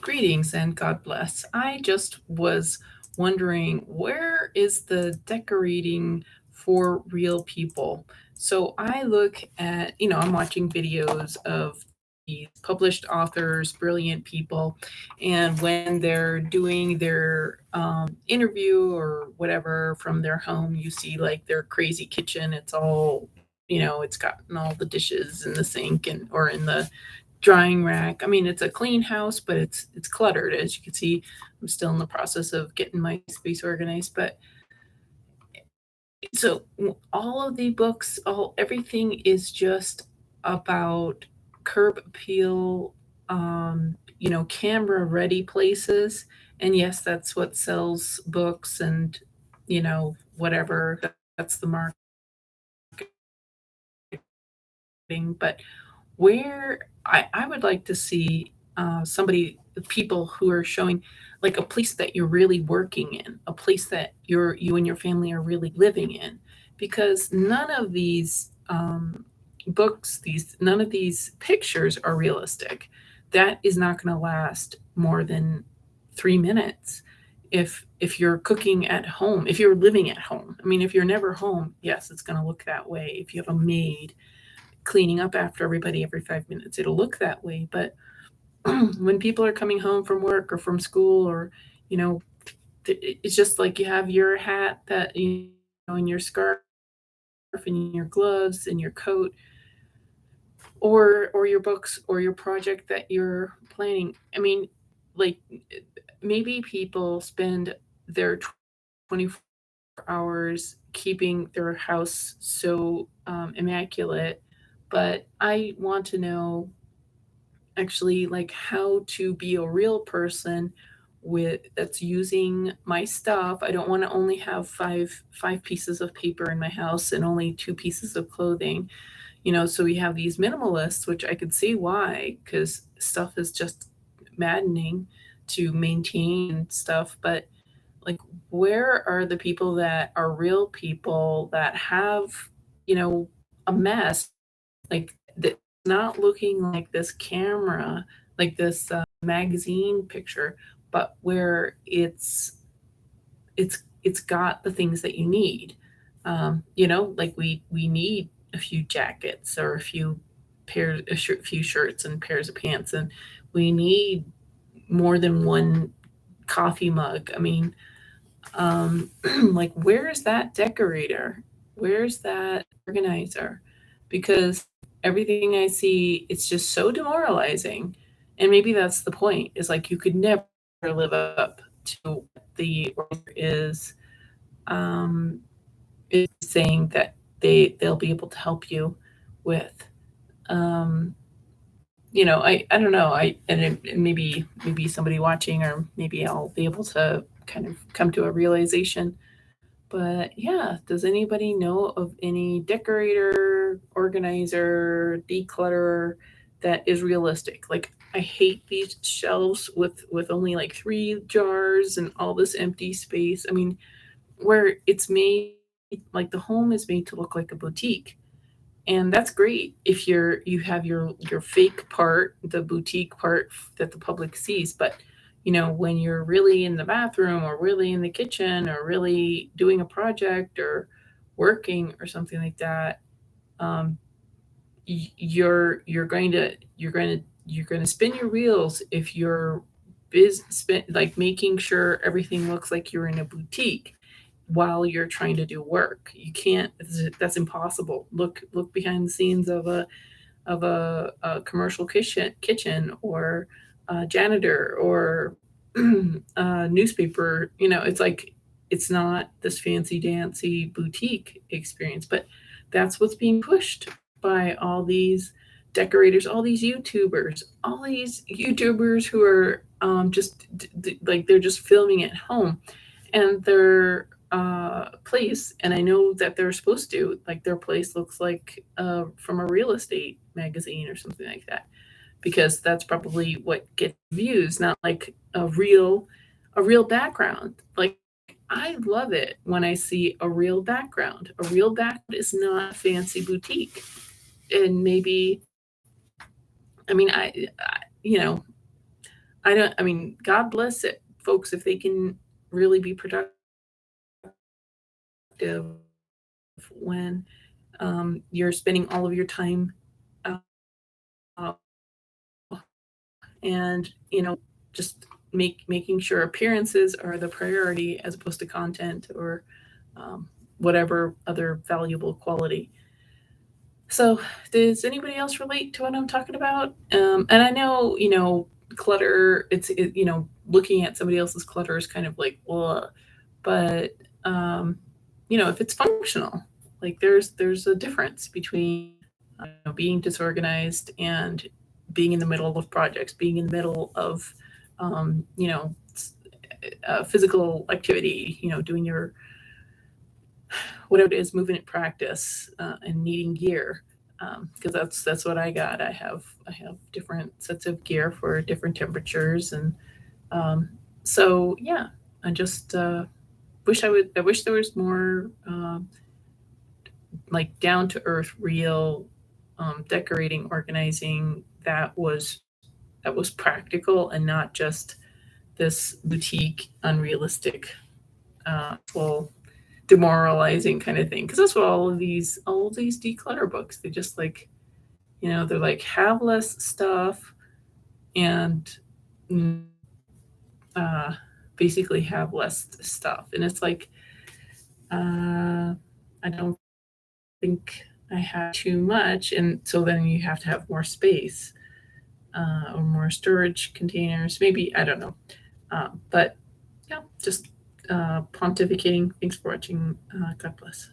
Greetings and God bless. I just was wondering, where is the decorating for real people? So I look at, I'm watching videos of these published authors, brilliant people, and when they're doing their interview or whatever from their home, you see like their crazy kitchen. It's all, it's gotten all the dishes in the sink and or in the drying rack. I mean, it's a clean house, but it's cluttered. As you can see, I'm still in the process of getting my space organized. But so all of the books, all everything is just about curb appeal, camera ready places. And yes, that's what sells books and whatever. That's the marketing. But where I would like to see people who are showing like a place that you're really working in, a place that you and your family are really living in, because none of these books, none of these pictures are realistic. That is not going to last more than 3 minutes. If you're cooking at home, if you're living at home, I mean, if you're never home, yes, it's going to look that way. If you have a maid cleaning up after everybody every 5 minutes, it'll look that way. But when people are coming home from work or from school, or you know it's just like you have your hat that and your scarf and your gloves and your coat, or your books or your project that you're planning. I mean, like, maybe people spend their 24 hours keeping their house so immaculate, but I want to know actually like how to be a real person with that's using my stuff. I don't want to only have five pieces of paper in my house and only two pieces of clothing. So we have these minimalists, which I could see why, because stuff is just maddening to maintain stuff. But like, where are the people that are real people that have a mess, like, that's not looking like this camera, like this magazine picture, but where it's got the things that you need. Like we need a few jackets or a few few shirts and pairs of pants, and we need more than one coffee mug. I mean, like, where's that decorator? Where's that organizer? Because everything I see, it's just so demoralizing. And maybe that's the point, is like you could never live up to what the organizer um, is saying that they'll be able to help you with. Um, I don't know. Maybe somebody watching, or maybe I'll be able to kind of come to a realization. But yeah, does anybody know of any decorator, organizer, declutterer that is realistic? Like, I hate these shelves with only like three jars and all this empty space. I mean, where it's made, like, the home is made to look like a boutique. And that's great if you have your fake part, the boutique part that the public sees. But when you're really in the bathroom or really in the kitchen or really doing a project or working or something like that, um, you're going to spin your wheels if you're like making sure everything looks like you're in a boutique while you're trying to do work. You can't. That's impossible. Look behind the scenes of a commercial kitchen, or a janitor, or a newspaper. It's like, it's not this fancy dancy boutique experience, but that's what's being pushed by all these decorators, all these YouTubers who are just like, they're just filming at home, and their place, and I know that they're supposed to, like, their place looks like from a real estate magazine or something like that, because that's probably what gets views, not like a real background. Like, I love it when I see a real background. A real background is not a fancy boutique. And maybe, I mean, I you know I mean, God bless it, folks, if they can really be productive when you're spending all of your time uh, and just making sure appearances are the priority as opposed to content or um, whatever other valuable quality. So does anybody else relate to what I'm talking about? And I know, clutter, looking at somebody else's clutter is kind of like, well, but um, if it's functional, like there's a difference between being disorganized and being in the middle of projects, being in the middle of um, you know physical activity, doing your whatever it is, moving at practice, and needing gear. Because that's what I got. I have different sets of gear for different temperatures, and um, so yeah, I just I wish there was more like down to earth, real decorating, organizing that was practical and not just this boutique, unrealistic, full demoralizing kind of thing. Because that's what all of these declutter books. They just like they're like have less stuff and mm, uh, basically have less stuff, and it's like I don't think I have too much, and so then you have to have more space or more storage containers. Maybe I don't know, but yeah, just pontificating. Thanks for watching. God bless.